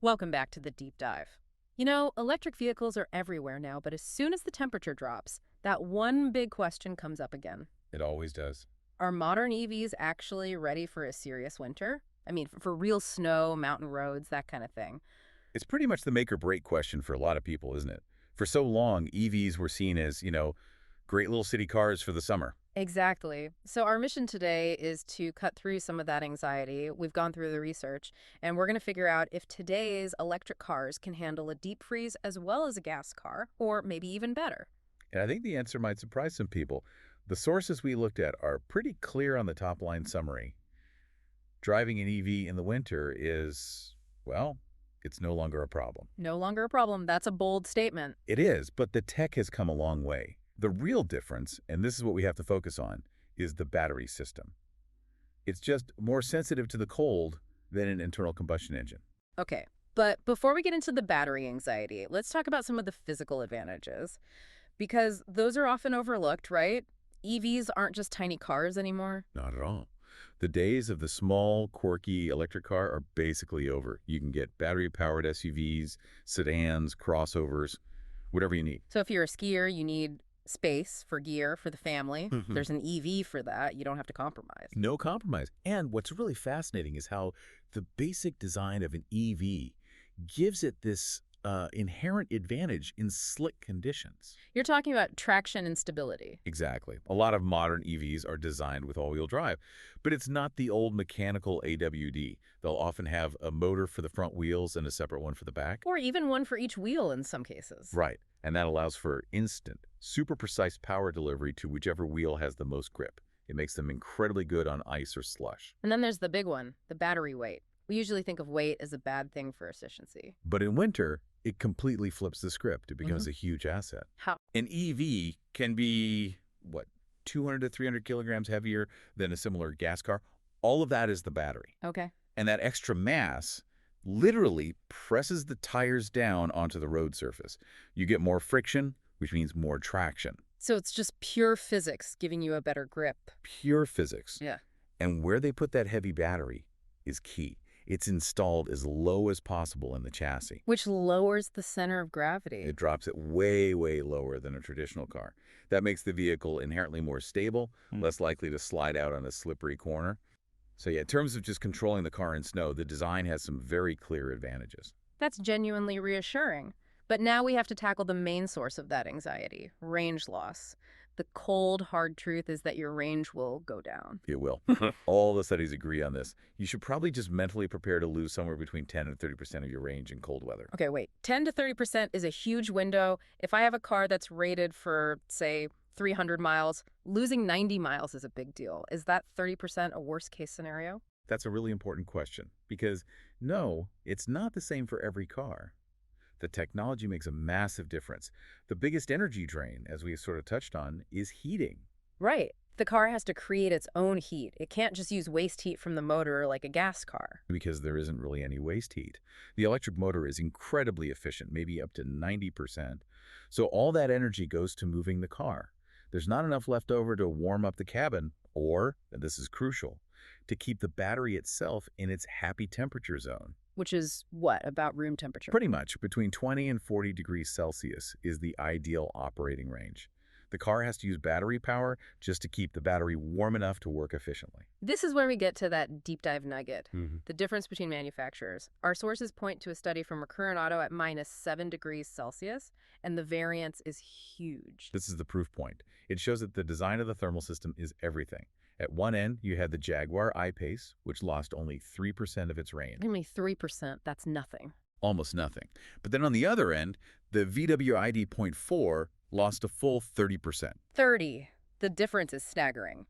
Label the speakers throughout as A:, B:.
A: Welcome back to the deep dive. You know, electric vehicles are everywhere now, but as soon as the temperature drops, that one big question comes up again.
B: It always does.
A: Are modern EVs actually ready for a serious winter? I mean, for real snow, mountain roads, that kind of thing.
B: It's pretty much the make or break question for a lot of people, isn't it? For so long, EVs were seen as, great little city cars for the summer.
A: Exactly. So, our mission today is to cut through some of that anxiety. We've gone through the research, and we're going to figure out if today's electric cars can handle a deep freeze as well as a gas car, or maybe even better.
B: And I think the answer might surprise some people. The sources we looked at are pretty clear on the top line summary. Driving an EV in the winter is, well, it's no longer a problem.
A: No longer a problem. That's a bold statement.
B: It is, but the tech has come a long way. The real difference, and this is what we have to focus on, is the battery system. It's just more sensitive to the cold than an internal combustion engine.
A: Okay, but before we get into the battery anxiety, let's talk about some of the physical advantages. Because those are often overlooked, right? EVs aren't just tiny cars anymore.
B: Not at all. The days of the small, quirky electric car are basically over. You can get battery-powered SUVs, sedans, crossovers, whatever you need.
A: So if you're a skier, you need space for gear for the family. There's an EV for that. You don't have to compromise.
B: No compromise. And what's really fascinating is how the basic design of an EV gives it this inherent advantage in slick conditions.
A: You're talking about traction and stability.
B: Exactly. A lot of modern EVs are designed with all-wheel drive, but it's not the old mechanical AWD. They'll often have a motor for the front wheels and a separate one for the back.
A: Or even one for each wheel in some cases.
B: Right. And that allows for instant, super precise power delivery to whichever wheel has the most grip. It makes them incredibly good on ice or slush.
A: And then there's the big one, the battery weight. We usually think of weight as a bad thing for efficiency.
B: But in winter, it completely flips the script. It becomes a huge asset.
A: How?
B: An EV can be, 200 to 300 kilograms heavier than a similar gas car. All of that is the battery.
A: Okay.
B: And that extra mass literally presses the tires down onto the road surface. You get more friction, which means more traction.
A: So it's just pure physics giving you a better grip.
B: Pure physics.
A: Yeah.
B: And where they put that heavy battery is key. It's installed as low as possible in the chassis.
A: Which lowers the center of gravity.
B: It drops it way, way lower than a traditional car. That makes the vehicle inherently more stable, less likely to slide out on a slippery corner. So yeah, in terms of just controlling the car in snow, the design has some very clear advantages.
A: That's genuinely reassuring. But now we have to tackle the main source of that anxiety, range loss. The cold, hard truth is that your range will go down.
B: It will. All the studies agree on this. You should probably just mentally prepare to lose somewhere between 10 and 30% of your range in cold weather.
A: Okay, wait. 10 to 30% is a huge window. If I have a car that's rated for, say, 300 miles, losing 90 miles is a big deal. Is that 30% a worst-case scenario?
B: That's a really important question because, no, it's not the same for every car. The technology makes a massive difference. The biggest energy drain, as we sort of touched on, is heating.
A: Right. The car has to create its own heat. It can't just use waste heat from the motor like a gas car.
B: Because there isn't really any waste heat. The electric motor is incredibly efficient, maybe up to 90%. So all that energy goes to moving the car. There's not enough left over to warm up the cabin, or, and this is crucial, to keep the battery itself in its happy temperature zone.
A: Which is what, about room temperature?
B: Pretty much, between 20 and 40 degrees Celsius is the ideal operating range. The car has to use battery power just to keep the battery warm enough to work efficiently.
A: This is where we get to that deep dive nugget, the difference between manufacturers. Our sources point to a study from Recurrent Auto at -7 degrees Celsius, and the variance is huge.
B: This is the proof point. It shows that the design of the thermal system is everything. At one end, you had the Jaguar I-Pace, which lost only 3% of its range.
A: Only 3%, that's nothing.
B: Almost nothing. But then on the other end, the VW ID.4 lost a full 30%.
A: 30. The difference is staggering.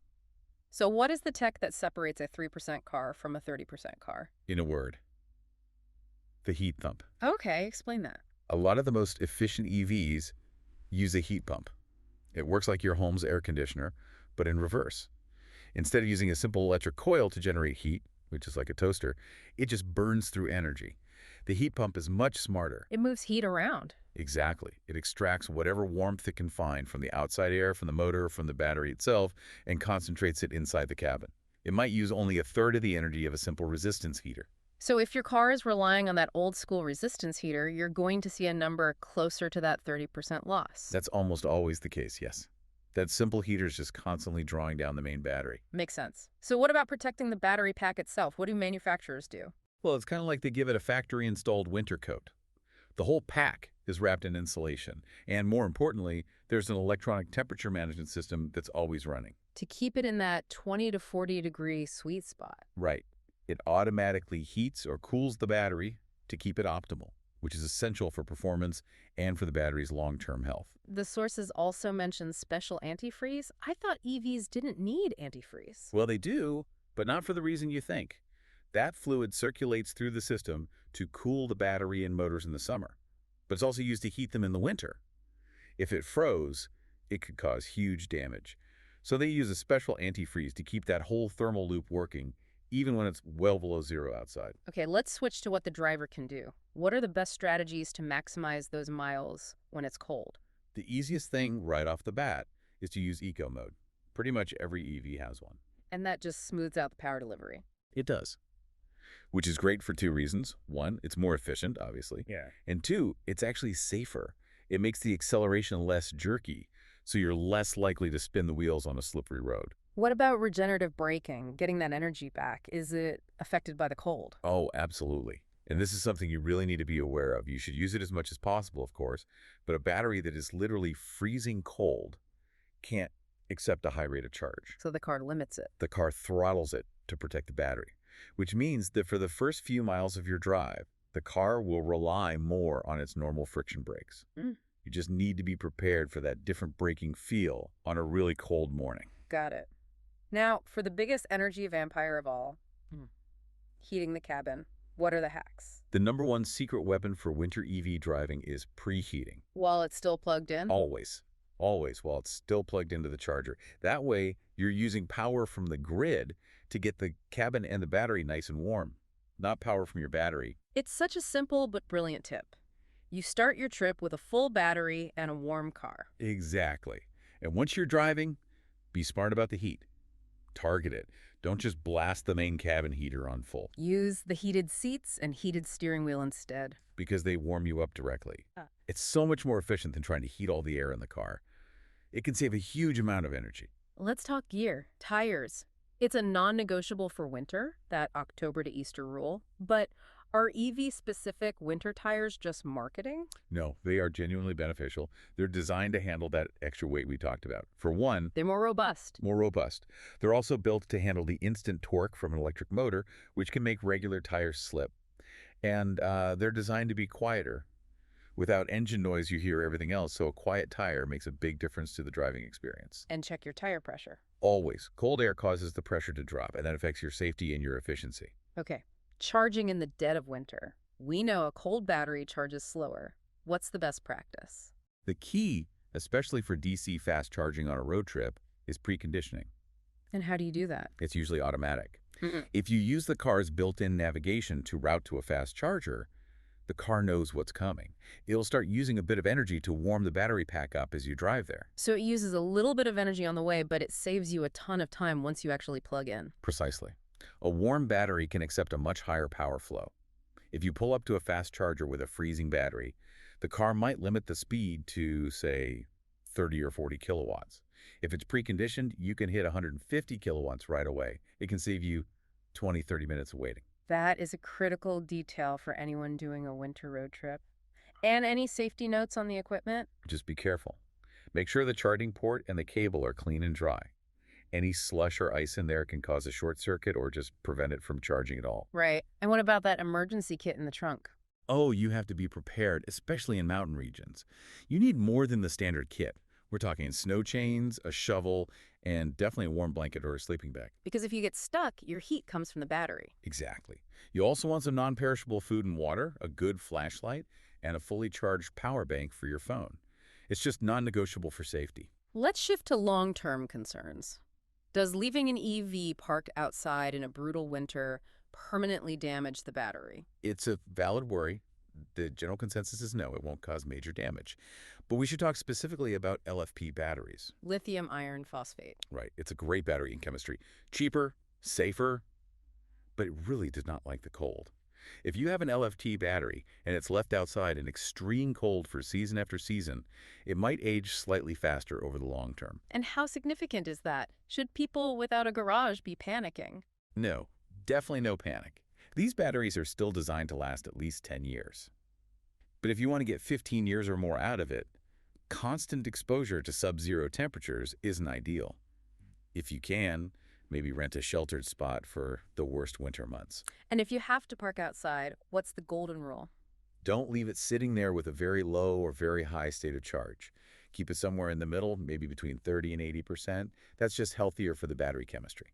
A: So what is the tech that separates a 3% car from a 30% car?
B: In a word, the heat pump.
A: Okay, explain that.
B: A lot of the most efficient EVs use a heat pump. It works like your home's air conditioner, but in reverse. Instead of using a simple electric coil to generate heat, which is like a toaster, it just burns through energy. The heat pump is much smarter.
A: It moves heat around.
B: Exactly. It extracts whatever warmth it can find from the outside air, from the motor, from the battery itself, and concentrates it inside the cabin. It might use only a third of the energy of a simple resistance heater.
A: So if your car is relying on that old school resistance heater, you're going to see a number closer to that 30% loss.
B: That's almost always the case, yes. That simple heater is just constantly drawing down the main battery.
A: Makes sense. So what about protecting the battery pack itself? What do manufacturers do?
B: Well, it's kind of like they give it a factory-installed winter coat. The whole pack is wrapped in insulation, and more importantly, there's an electronic temperature management system that's always running.
A: To keep it in that 20 to 40 degree sweet spot.
B: Right. It automatically heats or cools the battery to keep it optimal, which is essential for performance and for the battery's long-term health.
A: The sources also mention special antifreeze. I thought EVs didn't need antifreeze.
B: Well, they do, but not for the reason you think. That fluid circulates through the system to cool the battery and motors in the summer, but it's also used to heat them in the winter. If it froze, it could cause huge damage. So they use a special antifreeze to keep that whole thermal loop working, even when it's well below zero outside.
A: Okay, let's switch to what the driver can do. What are the best strategies to maximize those miles when it's cold?
B: The easiest thing right off the bat is to use eco mode. Pretty much every EV has one.
A: And that just smooths out the power delivery.
B: It does. Which is great for two reasons. One, it's more efficient, obviously.
C: Yeah.
B: And two, it's actually safer. It makes the acceleration less jerky, so you're less likely to spin the wheels on a slippery road.
A: What about regenerative braking, getting that energy back? Is it affected by the cold?
B: Oh, absolutely. And this is something you really need to be aware of. You should use it as much as possible, of course, but a battery that is literally freezing cold can't accept a high rate of charge.
A: So the car limits it.
B: The car throttles it to protect the battery, which means that for the first few miles of your drive, the car will rely more on its normal friction brakes.
A: Mm.
B: You just need to be prepared for that different braking feel on a really cold morning.
A: Got it. Now, for the biggest energy vampire of all, heating the cabin, what are the hacks?
B: The number one secret weapon for winter EV driving is preheating.
A: While it's still plugged in?
B: Always. Always, while it's still plugged into the charger. That way, you're using power from the grid to get the cabin and the battery nice and warm, not power from your battery.
A: It's such a simple but brilliant tip. You start your trip with a full battery and a warm car.
B: Exactly. And once you're driving, be smart about the heat. Target it. Don't just blast the main cabin heater on full,
A: Use the heated seats and heated steering wheel instead.
B: because they warm you up directly.
A: Ah.
B: It's so much more efficient than trying to heat all the air in the car. It can save a huge amount of energy.
A: Let's talk gear. Tires. It's a non-negotiable for winter, that October to Easter rule. But are EV-specific winter tires just marketing?
B: No, they are genuinely beneficial. They're designed to handle that extra weight we talked about. For one,
A: They're more robust.
B: more robust. They're also built to handle the instant torque from an electric motor, which can make regular tires slip. And they're designed to be quieter. Without engine noise, you hear everything else, so a quiet tire makes a big difference to the driving experience.
A: And check your tire pressure.
B: Always. Cold air causes the pressure to drop, and that affects your safety and your efficiency.
A: Okay. Charging in the dead of winter. We know a cold battery charges slower. What's the best practice?
B: The key, especially for DC fast charging on a road trip, is preconditioning.
A: And how do you do that?
B: It's usually automatic.
A: Mm-mm.
B: If you use the car's built-in navigation to route to a fast charger, the car knows what's coming. It'll start using a bit of energy to warm the battery pack up as you drive there.
A: So it uses a little bit of energy on the way, but it saves you a ton of time once you actually plug in.
B: Precisely. A warm battery can accept a much higher power flow. If you pull up to a fast charger with a freezing battery, the car might limit the speed to, say, 30 or 40 kilowatts. If it's preconditioned, you can hit 150 kilowatts right away. It can save you 20, 30 minutes of waiting.
A: That is a critical detail for anyone doing a winter road trip. And any safety notes on the equipment?
B: Just be careful. Make sure the charging port and the cable are clean and dry. Any slush or ice in there can cause a short circuit or just prevent it from charging at all.
A: Right. And what about that emergency kit in the trunk?
B: Oh, you have to be prepared, especially in mountain regions. You need more than the standard kit. We're talking snow chains, a shovel, and definitely a warm blanket or a sleeping bag.
A: Because if you get stuck, your heat comes from the battery.
B: Exactly. You also want some non-perishable food and water, a good flashlight, and a fully charged power bank for your phone. It's just non-negotiable for safety.
A: Let's shift to long-term concerns. Does leaving an EV parked outside in a brutal winter permanently damage the battery?
B: It's a valid worry. The general consensus is no, it won't cause major damage. But we should talk specifically about LFP batteries.
A: Lithium iron phosphate.
B: Right, it's a great battery in chemistry. Cheaper, safer, but it really does not like the cold. If you have an LFT battery and it's left outside in extreme cold for season after season, it might age slightly faster over the long term.
A: And how significant is that? Should people without a garage be panicking?
B: No, definitely no panic. These batteries are still designed to last at least 10 years. But if you want to get 15 years or more out of it, constant exposure to sub-zero temperatures isn't ideal. If you can, maybe rent a sheltered spot for the worst winter months.
A: And if you have to park outside, what's the golden rule?
B: Don't leave it sitting there with a very low or very high state of charge. Keep it somewhere in the middle, maybe between 30 and 80%. That's just healthier for the battery chemistry.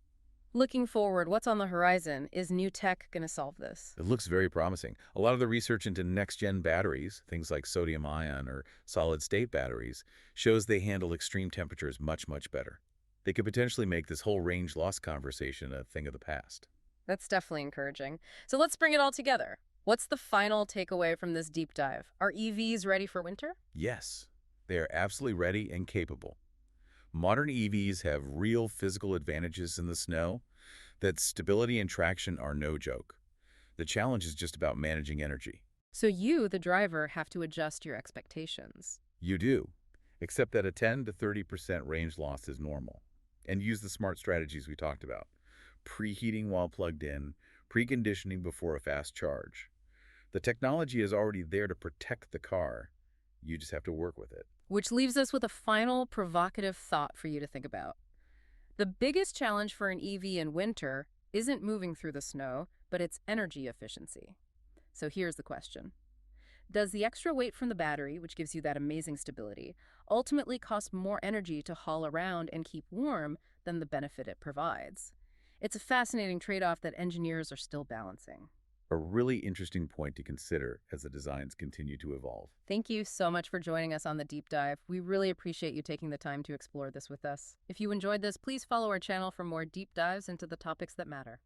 A: Looking forward, what's on the horizon? Is new tech going to solve this?
B: It looks very promising. A lot of the research into next-gen batteries, things like sodium-ion or solid-state batteries, shows they handle extreme temperatures much, much better. They could potentially make this whole range loss conversation a thing of the past.
A: That's definitely encouraging. So let's bring it all together. What's the final takeaway from this deep dive? Are EVs ready for winter?
B: Yes, they are absolutely ready and capable. Modern EVs have real physical advantages in the snow, that stability and traction are no joke. The challenge is just about managing energy.
A: So you, the driver, have to adjust your expectations.
B: You do, except that a 10 to 30% range loss is normal. And use the smart strategies we talked about. Preheating while plugged in, preconditioning before a fast charge. The technology is already there to protect the car. You just have to work with it.
A: Which leaves us with a final provocative thought for you to think about. The biggest challenge for an EV in winter isn't moving through the snow, but its energy efficiency. So here's the question. Does the extra weight from the battery, which gives you that amazing stability, ultimately cost more energy to haul around and keep warm than the benefit it provides? It's a fascinating trade-off that engineers are still balancing.
B: A really interesting point to consider as the designs continue to evolve.
A: Thank you so much for joining us on the deep dive. We really appreciate you taking the time to explore this with us. If you enjoyed this, please follow our channel for more deep dives into the topics that matter.